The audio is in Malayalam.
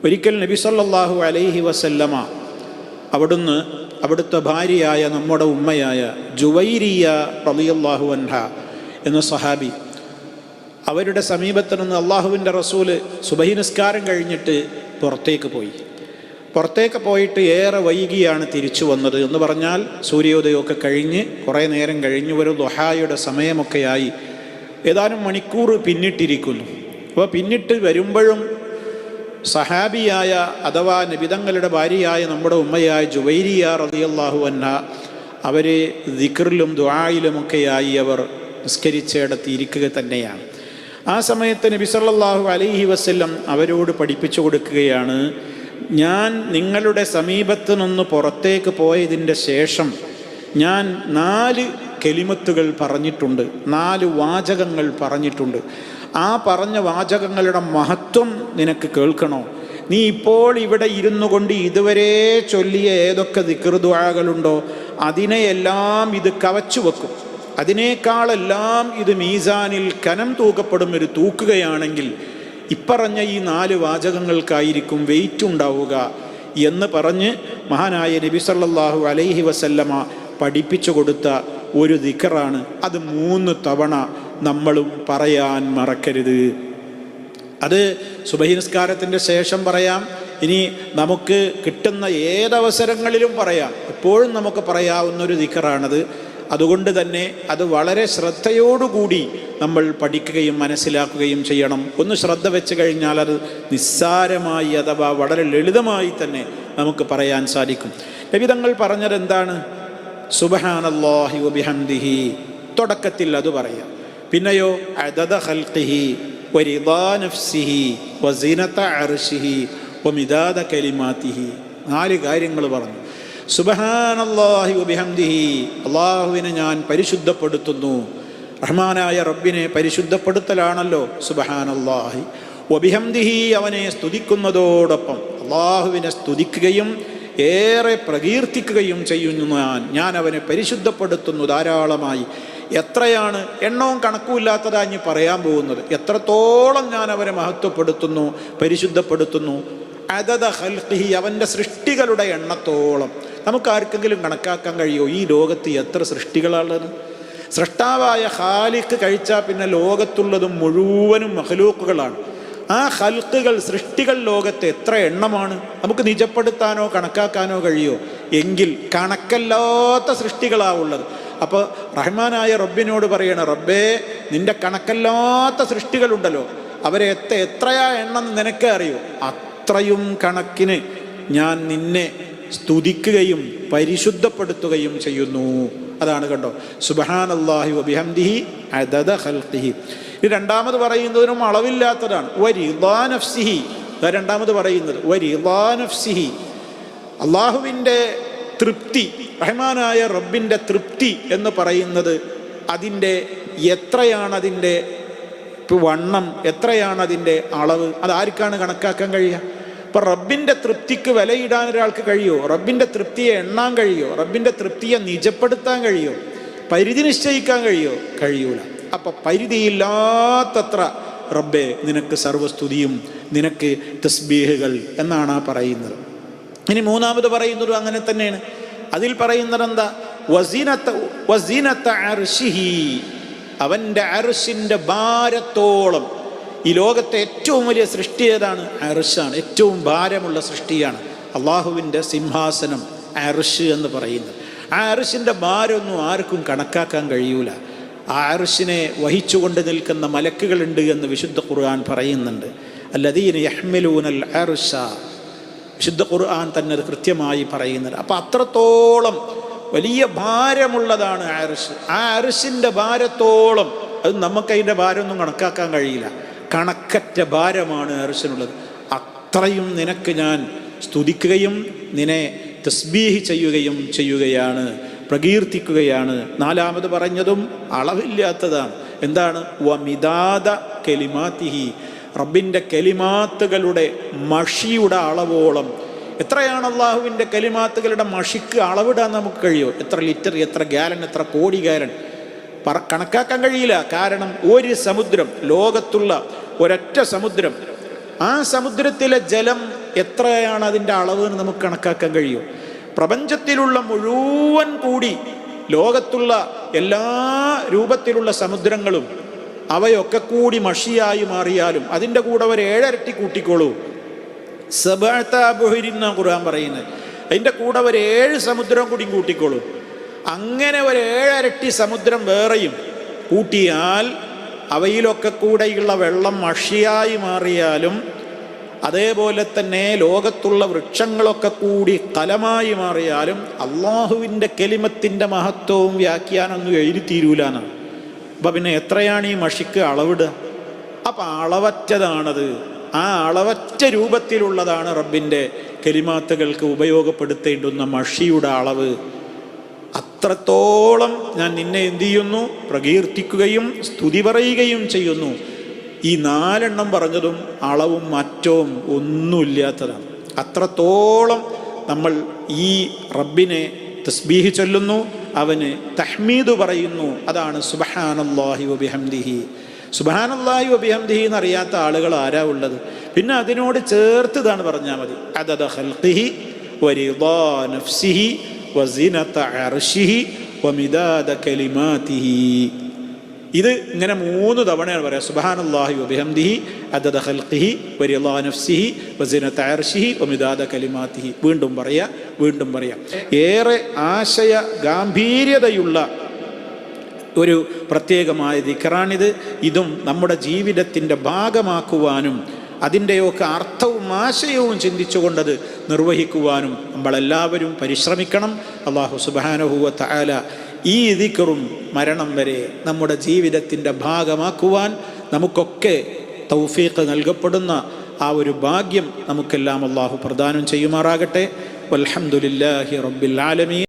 ഒരിക്കൽ നബി സല്ലല്ലാഹു അലൈഹി വസല്ലമ അവിടുത്തെ ഭാര്യയായ നമ്മുടെ ഉമ്മയായ ജുവൈരിയ റളിയല്ലാഹു അൻഹ എന്ന സഹാബി, അവരുടെ സമീപത്ത് നിന്ന് അള്ളാഹുവിൻ്റെ റസൂല് സുബഹി നിസ്കാരം കഴിഞ്ഞിട്ട് പുറത്തേക്ക് പോയിട്ട് ഏറെ വൈകിയാണ് തിരിച്ചു വന്നത്. എന്ന് പറഞ്ഞാൽ സൂര്യോദയമൊക്കെ കഴിഞ്ഞ് കുറേ നേരം കഴിഞ്ഞ് ഒരു ദുഹായുടെ സമയമൊക്കെയായി, ഏതാനും മണിക്കൂർ പിന്നിട്ടിരിക്കുന്നു. അപ്പോൾ പിന്നിട്ട് വരുമ്പോഴും സഹാബിയായ അഥവാ നബിതങ്ങളുടെ ഭാര്യയായ നമ്മുടെ ഉമ്മയായ ജുവൈരിയ റളിയല്ലാഹു അൻഹ അവർ ദിക്റിലും ദുആയിലുമൊക്കെയായി അവർ നിസ്കരിച്ചിടത്ത് ഇരിക്കുക തന്നെയാണ്. ആ സമയത്ത് നബി സല്ലല്ലാഹു അലൈഹി വസല്ലം അവരോട് പഠിപ്പിച്ചു കൊടുക്കുകയാണ്, ഞാൻ നിങ്ങളുടെ സമീപത്ത് നിന്ന് പുറത്തേക്ക് പോയതിൻ്റെ ശേഷം ഞാൻ 4 കലിമത്തുകൾ പറഞ്ഞിട്ടുണ്ട്, 4 വാചകങ്ങൾ പറഞ്ഞിട്ടുണ്ട്. ആ പറഞ്ഞ വാചകങ്ങളുടെ മഹത്വം നിനക്ക് കേൾക്കണോ? നീ ഇപ്പോൾ ഇവിടെ ഇരുന്നു കൊണ്ട് ഇതുവരെ ചൊല്ലിയ ഏതൊക്കെ ദിക്ർ ദുആകളുണ്ടോ അതിനെയെല്ലാം ഇത് കവച്ചു വെക്കും. അതിനേക്കാളെല്ലാം ഇത് മീസാനിൽ കനം തൂക്കപ്പെടും. ഒരു തൂക്കുകയാണെങ്കിൽ ഇപ്പറഞ്ഞ ഈ 4 വാചകങ്ങൾക്കായിരിക്കും വെയിറ്റ് ഉണ്ടാവുക എന്ന് പറഞ്ഞ് മഹാനായ നബി സല്ലല്ലാഹു അലൈഹി വസല്ലമ പഠിപ്പിച്ചു കൊടുത്ത ഒരു ദിക്റാണ്. അത് 3 തവണ നമ്മളും പറയാൻ മറക്കരുത്. അത് സുബഹി നിസ്കാരത്തിൻ്റെ ശേഷം പറയാം, ഇനി നമുക്ക് കിട്ടുന്ന ഏതവസരങ്ങളിലും പറയാം. എപ്പോഴും നമുക്ക് പറയാവുന്നൊരു ദിക്റാണത്. അതുകൊണ്ട് തന്നെ അത് വളരെ ശ്രദ്ധയോടുകൂടി നമ്മൾ പഠിക്കുകയും മനസ്സിലാക്കുകയും ചെയ്യണം. ഒന്ന് ശ്രദ്ധ വെച്ച് കഴിഞ്ഞാൽ അത് നിസ്സാരമായി അഥവാ വളരെ ലളിതമായി തന്നെ നമുക്ക് പറയാൻ സാധിക്കും. നബി തങ്ങൾ പറഞ്ഞത് എന്താണ്? സുബ്ഹാനല്ലാഹി വബിഹംദിഹി, തുടക്കത്തിൽ അത് പറയാം. പിന്നെയോ അദദ ഖൽഖിഹി വരിദാ നഫ്സിഹി വസിനത അർശിഹി വമിദാദ കലിമാതിഹി. 4 കാര്യങ്ങൾ പറഞ്ഞു. സുബ്ഹാനല്ലാഹി വബിഹംദിഹി, അല്ലാഹുവിനെ ഞാൻ പരിശുദ്ധപ്പെടുത്തുന്നു. റഹ്മാനായ റബ്ബിനെ പരിശുദ്ധപ്പെടുത്തലാണല്ലോ സുബ്ഹാനല്ലാഹി. വബിഹംദിഹി, അവനെ സ്തുതിക്കുന്നതോടൊപ്പം അല്ലാഹുവിനെ സ്തുതിക്കുകയും ഏറെ പ്രകീർത്തിക്കുകയും ചെയ്യുന്നു. ഞാൻ അവനെ പരിശുദ്ധപ്പെടുത്തുന്നു ധാരാളമായി. എത്രയാണ് എണ്ണവും കണക്കുമില്ലാത്തതാഞ്ഞ് പറയാൻ പോകുന്നത്. എത്രത്തോളം ഞാൻ അവനെ മഹത്വപ്പെടുത്തുന്നു, പരിശുദ്ധപ്പെടുത്തുന്നു. അദദ ഖൽഖിഹി, അവൻ്റെ സൃഷ്ടികളുടെ എണ്ണത്തോളം. നമുക്കാർക്കെങ്കിലും കണക്കാക്കാൻ കഴിയുമോ ഈ ലോകത്ത് എത്ര സൃഷ്ടികളാണുള്ളത്? സൃഷ്ടാവായ ഖാലിഖ് കഴിച്ചാൽ പിന്നെ ലോകത്തുള്ളതും മുഴുവനും മഖ്ലൂക്കുകളാണ്. ആ ഖൽഖുകൾ, സൃഷ്ടികൾ ലോകത്ത് എത്ര എണ്ണമാണ്? നമുക്ക് നിജപ്പെടുത്താനോ കണക്കാക്കാനോ കഴിയുമോ? എങ്കിൽ കണക്കല്ലാത്ത സൃഷ്ടികളാവുള്ളത്. അപ്പോൾ റഹ്മാനായ റബ്ബിനോട് പറയണം, റബ്ബേ നിൻ്റെ കണക്കല്ലാത്ത സൃഷ്ടികളുണ്ടല്ലോ, അവരെ എത്രയാ എണ്ണം നിനക്കേ അറിയോ? അത്രയും കണക്കിന് ഞാൻ നിന്നെ സ്തുതിക്കുകയും പരിശുദ്ധപ്പെടുത്തുകയും ചെയ്യുന്നു. അതാണ് കണ്ടോ, സുബ്ഹാനല്ലാഹി വബിഹംദിഹി അദദ ഖൽഖിഹി. ഈ രണ്ടാമത് പറയുന്നതിനും അളവില്ലാത്തതാണ്. വരിദാ നഫ്സിഹി, രണ്ടാമത് പറയുന്നത് വരിദാ നഫ്സിഹി, അള്ളാഹുവിൻ്റെ തൃപ്തി, റഹ്മാനായ റബ്ബിൻ്റെ തൃപ്തി എന്ന് പറയുന്നത് അതിൻ്റെ എത്രയാണതിൻ്റെ വണ്ണം, എത്രയാണതിൻ്റെ അളവ്, അതാർക്കാണ് കണക്കാക്കാൻ കഴിയുക? ഇപ്പം റബ്ബിൻ്റെ തൃപ്തിക്ക് വിലയിടാൻ ഒരാൾക്ക് കഴിയുമോ? റബ്ബിൻ്റെ തൃപ്തിയെ എണ്ണാൻ കഴിയുമോ? റബ്ബിൻ്റെ തൃപ്തിയെ നിജപ്പെടുത്താൻ കഴിയുമോ? പരിധി നിശ്ചയിക്കാൻ കഴിയുമോ? കഴിയൂല. അപ്പം പരിധിയില്ലാത്തത്ര റബ്ബേ നിനക്ക് സർവസ്തുതിയും നിനക്ക് തസ്ബീഹുകൾ എന്നാണ് ആ പറയുന്നത്. ഇനി മൂന്നാമത് പറയുന്നത് അങ്ങനെ തന്നെയാണ്. അതിൽ പറയുന്നത് എന്താ? വസിനത അർശിഹി, അവൻ്റെ അർശിൻ്റെ ഭാരത്തോളം. ഈ ലോകത്തെ ഏറ്റവും വലിയ സൃഷ്ടി ഏതാണ്? അർശാണ്. ഏറ്റവും ഭാരമുള്ള സൃഷ്ടിയാണ് അള്ളാഹുവിൻ്റെ സിംഹാസനം, അർശ് എന്ന് പറയുന്നത്. ആ അർശിൻ്റെ ഭാരമൊന്നും ആർക്കും കണക്കാക്കാൻ കഴിയൂല. ആ അർശിനെ വഹിച്ചുകൊണ്ട് നിൽക്കുന്ന മലക്കുകളുണ്ട് എന്ന് വിശുദ്ധ ഖുർആൻ പറയുന്നുണ്ട്. അല്ലദീന യഹ്മിലൂനൽ അർശ, വിശുദ്ധ ഖുർആൻ തന്നെ അത് കൃത്യമായി പറയുന്നുണ്ട്. അപ്പം അത്രത്തോളം വലിയ ഭാരമുള്ളതാണ് അർശ്. ആ അർശിൻ്റെ ഭാരത്തോളം, അത് നമുക്കതിൻ്റെ ഭാരമൊന്നും കണക്കാക്കാൻ കഴിയില്ല. കണക്കറ്റ ഭാരമാണ് അർശിനുള്ളത്. അത്രയും നിനക്ക് ഞാൻ സ്തുതിക്കുകയും നിന്നെ തസ്ബീഹ് ചെയ്യുകയാണ്, പ്രകീർത്തിക്കുകയാണ്. നാലാമത് പറഞ്ഞതും അളവില്ലാത്തതാണ്. എന്താണ്? വമിദാദ കലിമാതിഹി, റബ്ബിൻ്റെ കലിമാത്തുകളുടെ മഷിയുടെ അളവോളം. എത്രയാണ് അള്ളാഹുവിൻ്റെ കലിമാത്തുകളുടെ മഷിക്ക് അളവിടാൻ നമുക്ക് കഴിയുമോ? എത്ര ലിറ്റർ, എത്ര ഗാലൻ, എത്ര കോടി ഗാലൻ കണക്കാക്കാൻ കഴിയില്ല. കാരണം ഒരു സമുദ്രം, ലോകത്തുള്ള ഒരൊറ്റ സമുദ്രം, ആ സമുദ്രത്തിലെ ജലം എത്രയാണ് അതിൻ്റെ അളവ് എന്ന് നമുക്ക് കണക്കാക്കാൻ കഴിയും? പ്രപഞ്ചത്തിലുള്ള മുഴുവൻ കൂടി ലോകത്തുള്ള എല്ലാ രൂപത്തിലുള്ള സമുദ്രങ്ങളും അവയൊക്കെ കൂടി മഷിയായി മാറിയാലും അതിൻ്റെ കൂടെ ഒരു 7 ഇരട്ടി കൂട്ടിക്കോളൂ. സബഅത ഖുർആൻ പറയുന്നത്, അതിൻ്റെ കൂടെ ഒരു 7 സമുദ്രം കൂടി കൂട്ടിക്കോളൂ. അങ്ങനെ ഒരു 7 ഇരട്ടി സമുദ്രം വേറെയും കൂട്ടിയാൽ അവയിലൊക്കെ കൂടെയുള്ള വെള്ളം മഷിയായി മാറിയാലും, അതേപോലെ തന്നെ ലോകത്തുള്ള വൃക്ഷങ്ങളൊക്കെ കൂടി കലമായി മാറിയാലും അള്ളാഹുവിൻ്റെ കെലിമത്തിൻ്റെ മഹത്വവും വ്യാഖ്യാനമൊന്നും എഴുതി തീരൂലെന്നാണ്. അപ്പം പിന്നെ എത്രയാണ് ഈ മഷിക്ക് അളവിടുക? അപ്പം അളവറ്റതാണത്. ആ അളവറ്റ രൂപത്തിലുള്ളതാണ് റബ്ബിൻ്റെ കെലിമാത്തുകൾക്ക് ഉപയോഗപ്പെടുത്തേണ്ടുന്ന മഷിയുടെ അളവ്. അത്രത്തോളം ഞാൻ നിന്നെ എന്തു ചെയ്യുന്നു? പ്രകീർത്തിക്കുകയും സ്തുതി പറയുകയും ചെയ്യുന്നു. ഈ 4 പറഞ്ഞതും അളവും മാറ്റവും ഒന്നുമില്ലാത്തതാണ്. അത്രത്തോളം നമ്മൾ ഈ റബ്ബിനെ തസ്ബീഹ് ചൊല്ലുന്നു, അവന് തഹ്മീദ് പറയുന്നു. അതാണ് സുബ്ഹാനല്ലാഹി വബിഹംദിഹി. സുബ്ഹാനല്ലാഹി വബിഹംദിഹി എന്നറിയാത്ത ആളുകൾ ആരാ ഉള്ളത്? പിന്നെ അതിനോട് ചേർത്ത് ഇതാണ് പറഞ്ഞാൽ മതി. അദദ ഖൽഖിഹി വരിദാ നഫ്സിഹി വസിനത അർശിഹി വമിദാദ കലിമാതിഹി. ഇത് ഇങ്ങനെ 3 തവണയാണ് പറയാം. സുബ്ഹാനല്ലാഹി വബിഹംദിഹി അദദ ഖൽഖിഹി വരിദാ നഫ്സിഹി വസിനത അർശിഹി വമിദാദ കലിമാതിഹി. വീണ്ടും പറയാം, വീണ്ടും പറയാം. ഏറെ ആശയ ഗാംഭീര്യതയുള്ള ഒരു പ്രത്യേകമായ ദിക്റാണിത്. ഇതും നമ്മുടെ ജീവിതത്തിൻ്റെ ഭാഗമാക്കുവാനും അതിൻ്റെയൊക്കെ അർത്ഥവും ആശയവും ചിന്തിച്ചുകൊണ്ടത് നിർവഹിക്കുവാനും നമ്മളെല്ലാവരും പരിശ്രമിക്കണം. അല്ലാഹു സുബ്ഹാനഹു വ തആല ഈ ദിക്റും മരണം വരെ നമ്മുടെ ജീവിതത്തിൻ്റെ ഭാഗമാക്കുവാൻ നമുക്കൊക്കെ തൗഫീഖ് നൽകപ്പെടുന്ന ആ ഒരു ഭാഗ്യം നമുക്കെല്ലാം അല്ലാഹു പ്രദാനം ചെയ്യുമാറാകട്ടെ. വൽഹംദുലില്ലാഹി റബ്ബിൽ ആലമീൻ.